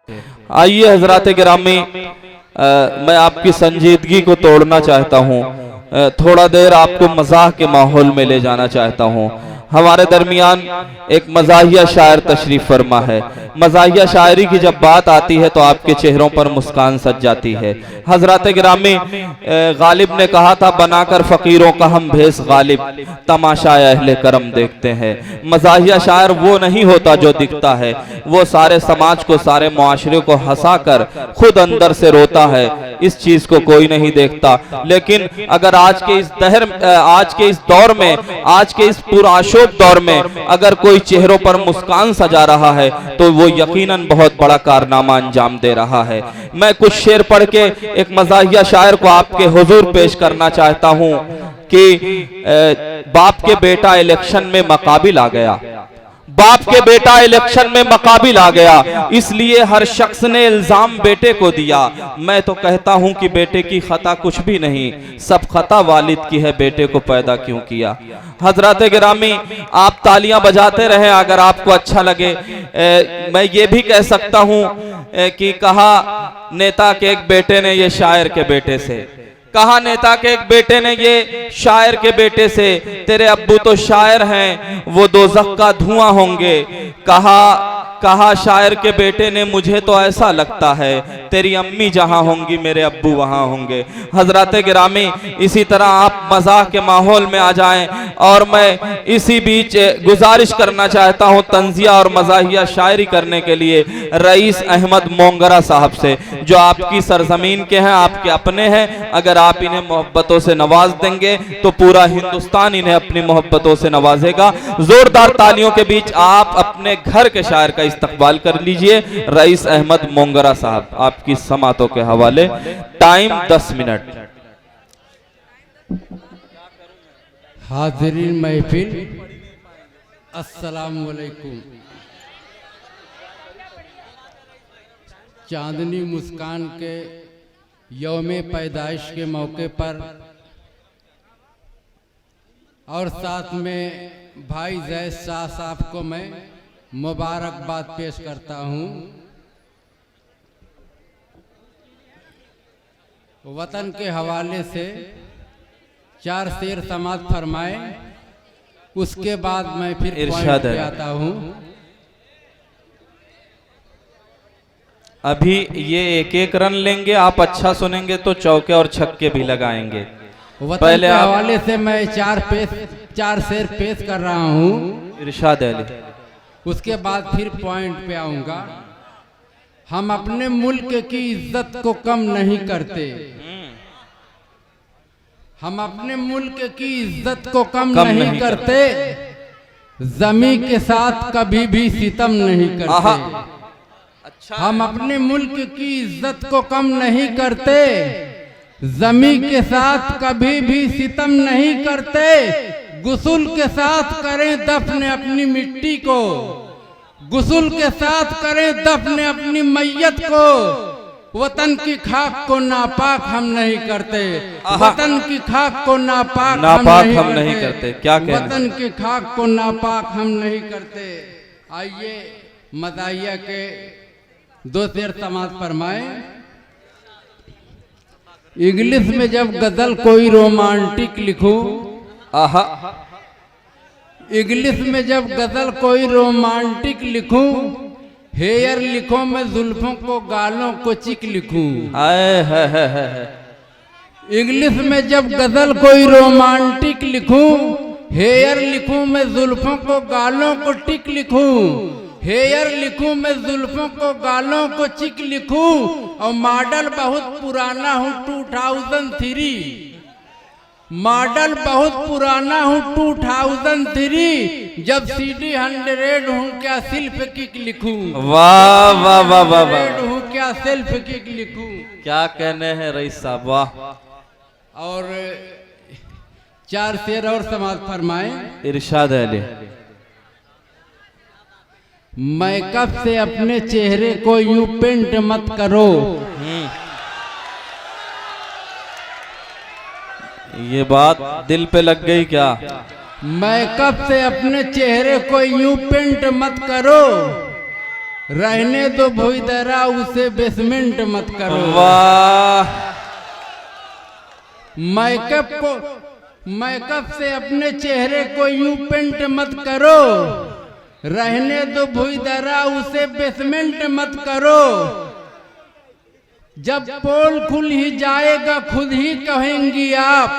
आइए हजरात गिरामी, मैं आपकी संजीदगी को तोड़ना चाहता हूँ, थोड़ा देर आपको मजाक के माहौल में ले जाना चाहता हूँ। हमारे दरमियान एक मज़ाहिया शायर तशरीफ फरमा है। मज़ाहिया शायरी की जब बात आती है तो आपके चेहरों पर मुस्कान सज जाती है। हजरत गिरामी, गालिब ने कहा था, बनाकर फ़कीरों का हम भेस गालिब, तमाशा अहले करम देखते हैं। मज़ाहिया शायर वो नहीं होता जो दिखता है, वो सारे समाज को, सारे मुआशरे को हंसा कर खुद अंदर से रोता है। इस चीज को कोई नहीं देखता। लेकिन अगर आज के इस दौर में, आज के इस पुराशोभ दौर में अगर कोई चेहरों पर मुस्कान सजा रहा है तो वो यकीनन बहुत बड़ा कारनामा अंजाम दे रहा है। मैं कुछ शेर पढ़ के एक मज़ाहिया शायर को आपके हुजूर पेश करना चाहता हूं कि बाप के बेटा इलेक्शन में मकाबिल आ गया, बाप के बेटा इलेक्शन में मकाबिल आ गया, इसलिए हर शख्स ने इल्जाम बेटे को दिया। मैं तो कहता हूं कि बेटे की खता कुछ भी नहीं, सब खता वालिद की है, बेटे को पैदा क्यों किया। हजरत गिरामी, आप तालियां बजाते रहें अगर आपको अच्छा लगे। मैं ये भी कह सकता हूं कि कहा नेता के एक बेटे ने ये शायर के बेटे से, कहा नेता के एक बेटे ने ये शायर के बेटे से, तेरे अब्बू तो शायर हैं, वो दोज़ख का धुआं होंगे। कहा शायर के बेटे ने, मुझे तो ऐसा लगता है तेरी अम्मी जहां होंगी मेरे अब्बू वहां होंगे। हजरत गिरामी, इसी तरह आप मजाक के माहौल में आ जाएं। और मैं इसी बीच गुजारिश करना चाहता हूं तंजिया और मज़ाहिया शायरी करने के लिए रईस अहमद मोंगरा साहब से, जो आपकी सरजमीन के हैं, आपके अपने हैं। अगर आप इन्हें मोहब्बतों से नवाज देंगे तो पूरा हिंदुस्तान इन्हें अपनी मोहब्बतों से नवाजेगा। जोरदार तालियों के बीच आप अपने घर के शायर का इस्तकबाल कर लीजिए। रईस अहमद मोंगरा साहब, आपकी समातों के हवाले। Time 10 minute. हाज़रीन महफिल, अस्सलाम वालेकुम। चांदनी मुस्कान के यौमे पैदाइश के मौके पर और साथ में भाई जैद शाह साहब को मैं मुबारकबाद पेश करता हूँ। वतन के हवाले से 4 शेर समात फरमाए, उसके बाद मैं फिर पॉइंट पे आता हूँ। अभी ये एक एक रन लेंगे, आप अच्छा सुनेंगे तो चौके और छक्के भी लगाएंगे। पहले हवाले से मैं 4 शेर पेश कर रहा हूँ, इरशाद अली। उसके बाद फिर पॉइंट पे आऊंगा। हम अपने मुल्क की इज्जत को कम नहीं करते, हम अपने मुल्क की इज्जत को कम नहीं करते, जमी के साथ कभी भी सितम नहीं करते। अच्छा, हम अपने मुल्क की इज्जत को कम नहीं करते, जमी के साथ कभी भी सितम नहीं करते। गुस्ल के साथ करें दफन अपनी मिट्टी को, गुस्ल के साथ करें दफन अपनी मैयत को। वतन की खाक को नापाक हम नहीं करते, वतन की खाक को नापाक हम नहीं करते। क्या कहना? वतन की खाक को नापाक हम नहीं करते। आइए मज़ाहिया के 2 शेर समात फरमाए। इंग्लिश में जब गजल कोई रोमांटिक लिखूं, इंग्लिश में जब गजल कोई रोमांटिक लिखूं, हेयर लिखूं मैं जुल्फों को गालों को चिक लिखूं। इंग्लिश में जब गजल कोई रोमांटिक लिखूं, हेयर लिखूं मैं जुल्फों को गालों को टिक लिखूं। हेयर लिखूं मैं जुल्फों को गालों को चिक लिखूं। और मॉडल बहुत पुराना हूँ 2003, मॉडल बहुत पुराना हूँ 2003, जब CD 100 हूँ क्या सेल्फ किक लिखूं। वाह वाह वाह वाह वाह, हूँ क्या सेल्फ किक लिखूं। क्या कहने हैं रईस साहब, वाह। और 4 शेर और समात फरमाए। इरशाद अली। मेकअप से अपने चेहरे को यूं पेंट मत करो, ये बात दिल पे लग गई क्या? मेकअप से अपने चेहरे को यूं पेंट मत करो, रहने दो भुइदरा उसे बेसमेंट मत करो। वाह। मैकअप से अपने चेहरे को यूं पेंट मत करो। रहने दो भुइदरा उसे बेसमेंट मत करो। जब पोल खुल ही जाएगा खुद ही कहेंगी आप।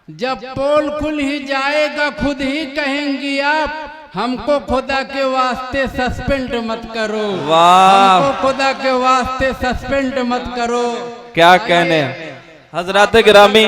जब पोल खुल ही जाएगा खुद ही कहेंगी आप। हमको खुदा के वास्ते सस्पेंड मत करो। वाह। हमको खुदा के वास्ते सस्पेंड मत करो। क्या कहने हजरात गिरामी,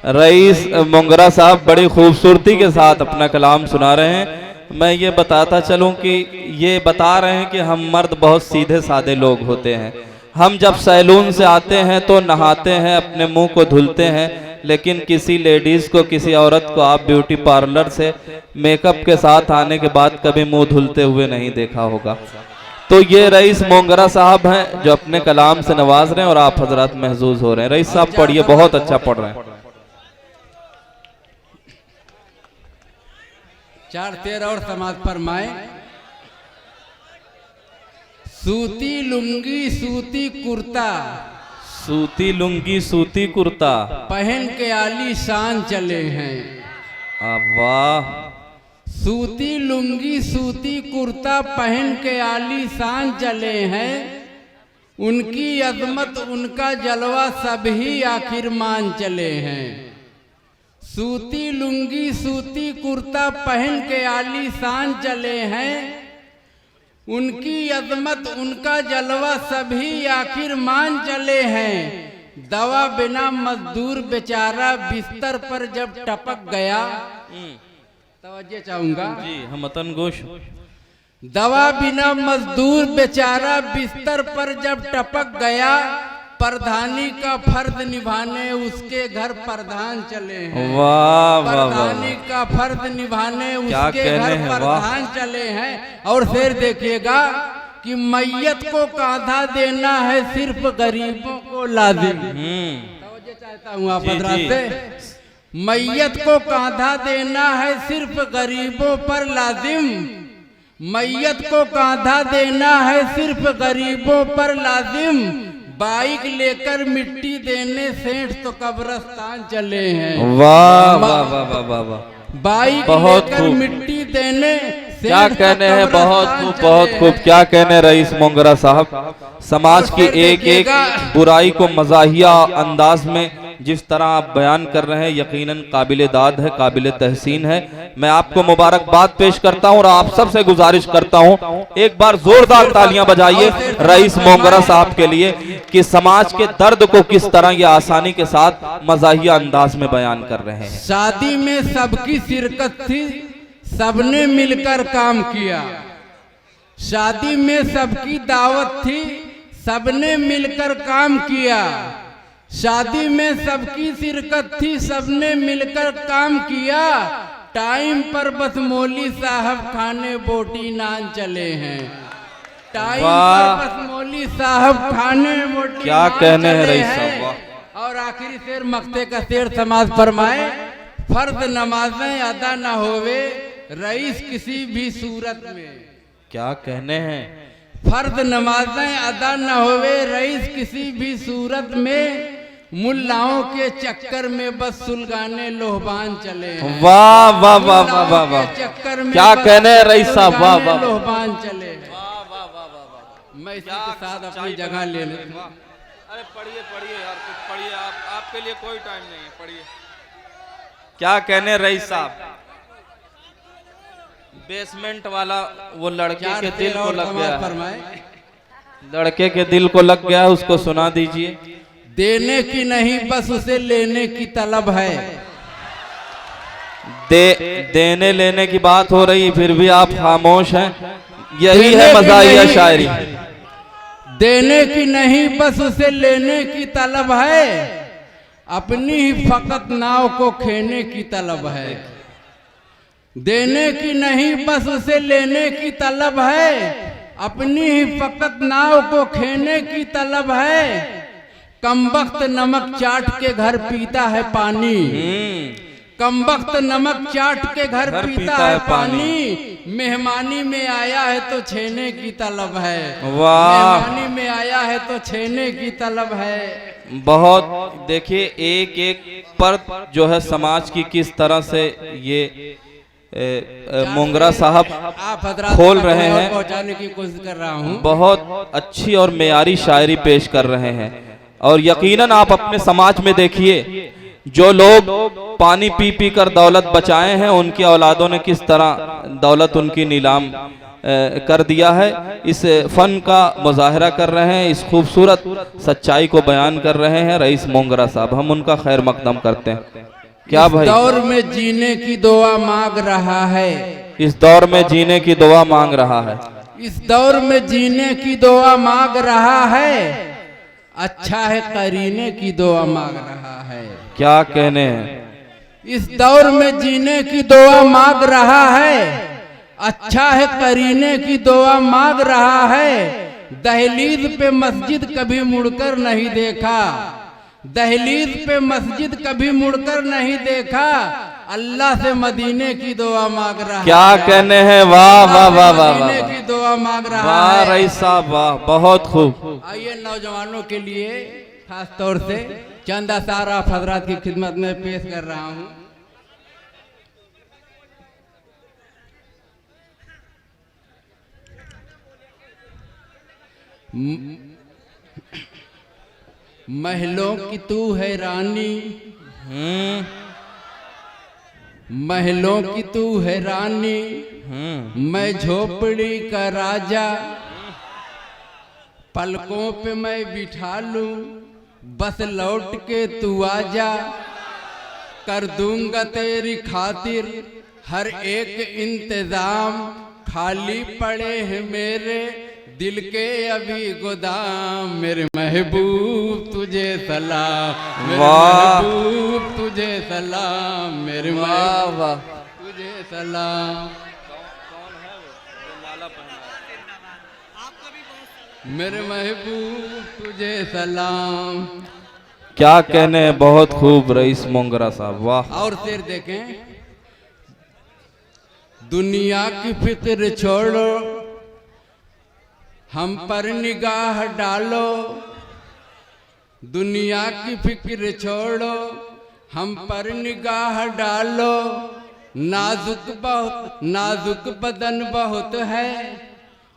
रईस मोंगरा साहब बड़ी खूबसूरती के साथ अपना कलाम सुना रहे हैं। मैं ये बताता चलूं कि ये बता रहे हैं कि हम मर्द बहुत सीधे साधे लोग होते हैं। हम जब सैलून से आते हैं तो नहाते हैं, अपने मुंह को धुलते हैं, लेकिन किसी लेडीज को, किसी औरत को आप ब्यूटी पार्लर से मेकअप के साथ आने के बाद कभी मुंह धुलते हुए नहीं देखा होगा। तो ये रईस मोंगरा साहब हैं जो अपने कलाम से नवाज रहे हैं और आप हजरात महजूज हो रहे हैं। रईस साहब पढ़िए, बहुत अच्छा पढ़ रहे हैं। 4-13 और समाज फरमाए। सूती लुंगी सूती कुर्ता, सूती लुंगी सूती कुर्ता पहन के आली शान चले हैं। वाह। सूती लुंगी सूती कुर्ता पहन के आली शान चले हैं। उनकी अजमत उनका जलवा सभी आखिर मान चले हैं। सूती लुंगी सूती कुर्ता पहन के आली शान चले हैं। उनकी अजमत उनका जलवा सभी आखिर मान चले हैं। दवा बिना मजदूर बेचारा बिस्तर पर जब टपक गया, तवज्जो चाहूंगा जी, हम मतन गोश। दवा बिना मजदूर बेचारा बिस्तर पर जब टपक गया, प्रधानी का फर्ज निभाने उसके घर प्रधान चले हैं। वाह वाह वाह। प्रधानी का फर्ज निभाने उसके घर प्रधान चले हैं। और फिर देखिएगा कि मैयत को कांधा देना है सिर्फ गरीबों को लाजिम। तवज्जो चाहता हूँ आप हजरात से। मैयत को कांधा देना है सिर्फ गरीबों पर लाजिम। मैयत को कांधा देना है सिर्फ गरीबों पर लाजिम। बाइक लेकर मिट्टी देने सेठ तो कब्रस्तान चले हैं। वाह वाह वाह वाह वाह वाह। बाइक लेकर मिट्टी देने क्या कहने हैं, बहुत खूब बहुत खूब। क्या कहने रईस मोंगरा साहब, समाज की एक एक बुराई को मजाहिया अंदाज में जिस तरह आप बयान कर रहे हैं, यकीनन काबिले दाद है, काबिले तहसीन है। मैं आपको मुबारकबाद पेश करता हूं और आप सबसे गुजारिश करता हूं एक बार जोरदार तालियां बजाइए रईस मोंगरा साहब के लिए कि समाज के दर्द को किस तरह ये आसानी के साथ मजाहिया अंदाज में बयान कर रहे हैं। शादी में सबकी शिरकत थी, सबने मिलकर काम किया। शादी में सबकी दावत थी, सबने मिलकर काम किया। शादी में सबकी शिरकत थी, सबने मिलकर काम किया। टाइम पर बस मौली साहब खाने बोटी नान चले हैं। टाइम पर बस मौली साहब खाने बोटी क्या कहने हैं रईस साहब। और आखिरी शेर मक्ते का शेर समाज फरमाए। फर्ज नमाजें अदा न होवे रईस किसी भी सूरत में। क्या कहने हैं। फर्ज नमाजें अदा न होवे रईस किसी भी सूरत में। मुल्लाओं के चक्कर में बस सुलगाने लोहबान चले हैं। वाह वाह वाह वाह वाह वाह। चक्कर में क्या कहने हैं रईस साहब। वाह वाह लोहबान चले हैं। मैं इसी के साथ अपनी जगह ले लूं। अरे पढ़िए पढ़िए यार, कुछ पढ़िए। आपके लिए कोई टाइम नहीं है, पढ़िए। क्या कहने रईस साहब। बेसमेंट वाला वो लड़के के दिल को लग गया, लड़के के दिल को लग गया, उसको सुना दीजिए। देने की नहीं बस उसे लेने की तलब है। देने लेने की बात हो रही, फिर भी आप खामोश हैं। यही है मज़ाहिया शायरी। देने की नहीं बस उसे लेने की तलब है। अपनी ही फकत नाव को खेने की तलब है। देने की नहीं बस उसे लेने की तलब है। अपनी ही फकत नाव को खेने की तलब है। कमबख्त नमक चाट के घर पीता है पानी। कमबख्त नमक चाट के घर पीता है पानी, मेहमानी में आया है तो छेने की तलब है। वाह, मेहमानी में आया है तो छेने की तलब है। बहुत देखिए एक एक परत जो है समाज की किस तरह से ये मोंगरा साहब खोल रहे हैं, पहुंचाने की कोशिश कर रहा हूं। बहुत अच्छी और मेयारी शायरी पेश कर रहे हैं। और यकीनन आप अपने समाज में देखिए, जो लोग पानी पी पी कर दौलत बचाए हैं, उनकी औलादों ने किस तरह दौलत उनकी नीलाम कर दिया है। इस फन का मुजाहरा कर रहे हैं, इस खूबसूरत सच्चाई को बयान कर रहे हैं रईस मोंगरा साहब। हम उनका खैर मकदम करते हैं। क्या भाई, इस दौर में जीने की दुआ मांग रहा है। इस दौर में जीने की दुआ मांग रहा है। इस दौर में जीने की दुआ मांग रहा है। अच्छा है करीने की दुआ मांग रहा है। क्या कहने हैं। इस दौर में जीने की दुआ मांग रहा है। अच्छा है करीने की दुआ मांग रहा है। दहलीज पे मस्जिद कभी मुड़कर नहीं देखा। दहलीज पे मस्जिद कभी मुड़कर नहीं देखा। अल्लाह से मदीने की दुआ मांग रहा है। क्या कहने हैं। वाह वाह वाह वाह, मदीने की दुआ मांग रहा वाह है। रईस साहब वाह, बहुत खूब। आइए नौजवानों के लिए खास तौर से चंद अशार आप हजरात की खिदमत में पेश कर रहा हूं। महलों की तू है रानी, महलों की तू है रानी, मैं झोपड़ी का राजा। पलकों पे मैं बिठा लूं, बस लौट के तू आजा। कर दूंगा तेरी खातिर हर एक इंतजाम। खाली पड़े हैं मेरे दिल के अभी गोदाम। मेरे महबूब तुझे सलाम, मेरे महबूब तुझे सलाम, मेरे महबूब तुझे सलाम। मेरे महबूब तुझे सलाम। क्या कहने हैं। बहुत खूब रईस मोंगरा साहब वाह। और शेर देखें। दुनिया की फिक्र छोड़ो, हम पर निगाह डालो। दुनिया की फिक्र छोड़ो, हम पर निगाह डालो। नाजुक बहुत नाजुक बदन बहुत है।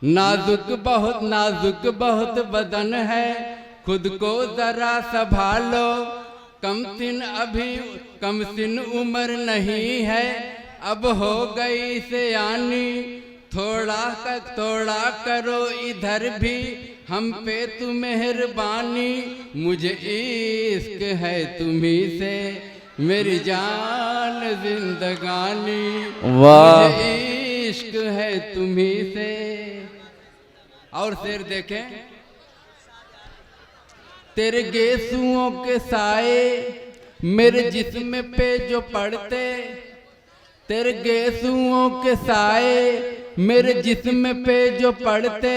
नाजुक बहुत बदन है। खुद को जरा संभालो। कम सिन उम्र नहीं है, अब हो गई सयानी। थोड़ा करो इधर भी हम पे तू मेहरबानी। मुझे इश्क है तुम्ही से मेरी जान जिंदगानी। वाह, मुझे इश्क है तुम्ही से। और शेर देखें। तेरे गेसुओं के साए मेरे जिस्म पे जो पड़ते। तेरे गेसुओं के साए मेरे जिस्म पे जो पड़ते।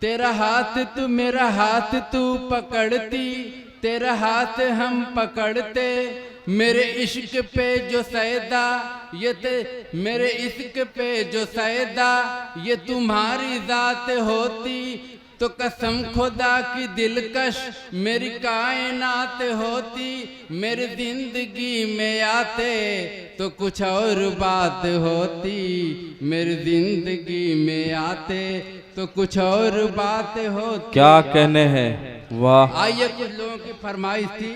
तेरा हाथ तू मेरा हाथ तू पकड़ती। तेरा हाथ हम पकड़ते। मेरे इश्क पे जो सैदा मेरे इश्क पे जो सैदा ये तुम्हारी जात होती। तो कसम खुदा की दिलकश मेरी कायनात होती। मेरी जिंदगी में आते तो कुछ और बात होती। मेरी जिंदगी में आते तो कुछ और बात होती। क्या कहने हैं। वाह। आइए कुछ लोगों की फरमाइश थी।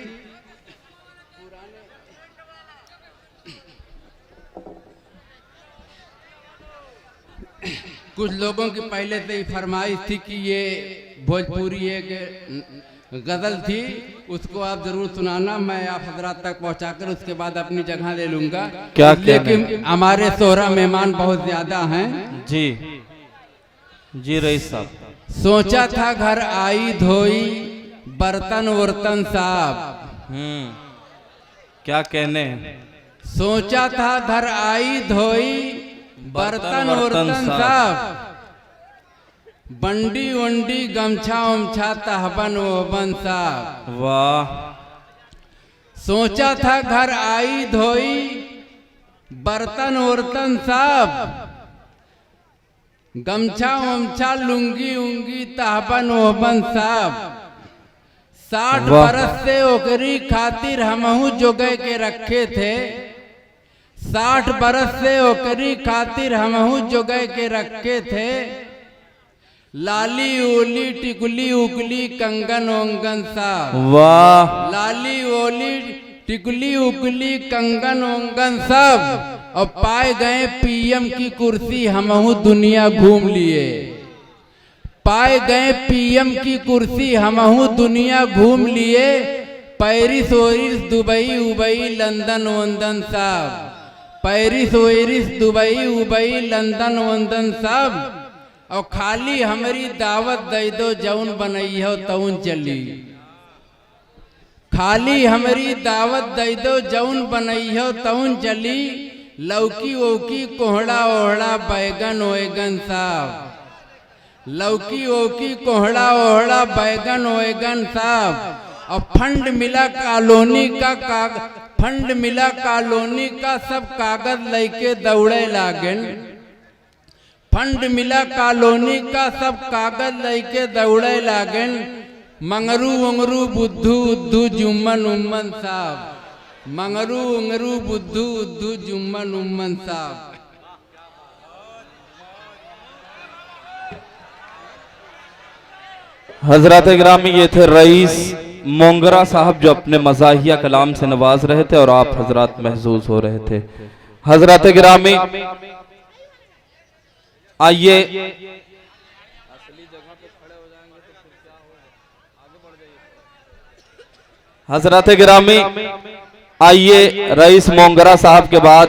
कुछ लोगों की पहले से ही फरमाइश थी कि ये भोजपुरी एक गजल थी, उसको आप जरूर सुनाना। मैं आप हजरात तक पहुंचाकर उसके बाद अपनी जगह ले लूंगा। क्या लेकिन हमारे सोहरा मेहमान बहुत ज्यादा हैं। जी जी रईस साहब। सोचा था घर आई धोई बर्तन वर्तन साहब। क्या कहने हैं। सोचा था घर आई धोई बर्तन वर्तन साहब। बंडी वंडी गमछा उमछा तहबन वोबन साहब। वाह। सोचा था घर आई धोई बर्तन वर्तन सब, गमछा उमछा लुंगी उंगी ताहबन ओहबन सब। 60 बरस से ओकरी खातिर हमहू जोगे के रखे थे। 60 बरस से ओकरी खातिर हमहू जोगे के रखे थे। लाली ओली टिकुली उकली कंगन ओंगन सब। वाह। लाली ओली टिकुली उकली कंगन ओंगन सब। और पाए गए पीएम की कुर्सी हमहू दुनिया घूम लिए। पाए गए पीएम की कुर्सी हमहू दुनिया घूम लिए। पेरिस ओरिस दुबई उबई लंदन वंदन सब। पेरिस ओरिस दुबई उबई लंदन वंदन सब। और खाली हमारी दावत दे दो जौन बनई हो तौन चली। खाली हमारी दावत दे दो जौन बनई हो तौन चली। लौकी वोकी कोहड़ा ओहड़ा बैगन ओएगन साहब। लौकी वोकी कोहड़ा ओहड़ा बैगन ओएगन साहब। और फंड मिला कॉलोनी का फंड मिला कॉलोनी का सब कागज लेके दौड़े लागन। फंड मिला कॉलोनी का सब कागज लेके दौड़े लागन। मंगरू उंगरू बुद्धू उद्धू जुम्मन उम्मन साहब। मंगरू उंगरू बुद्धू उद्धू जुम्मन उम्मन साहब। हजरत गिरामी ये थे रईस मोंगरा साहब जो अपने मज़ाहिया कलाम से नवाज रहे थे और आप हजरत महसूस हो रहे थे। हजरत गिरामी आइए हजरत गिरामी आइए रईस मोंगरा साहब के बाद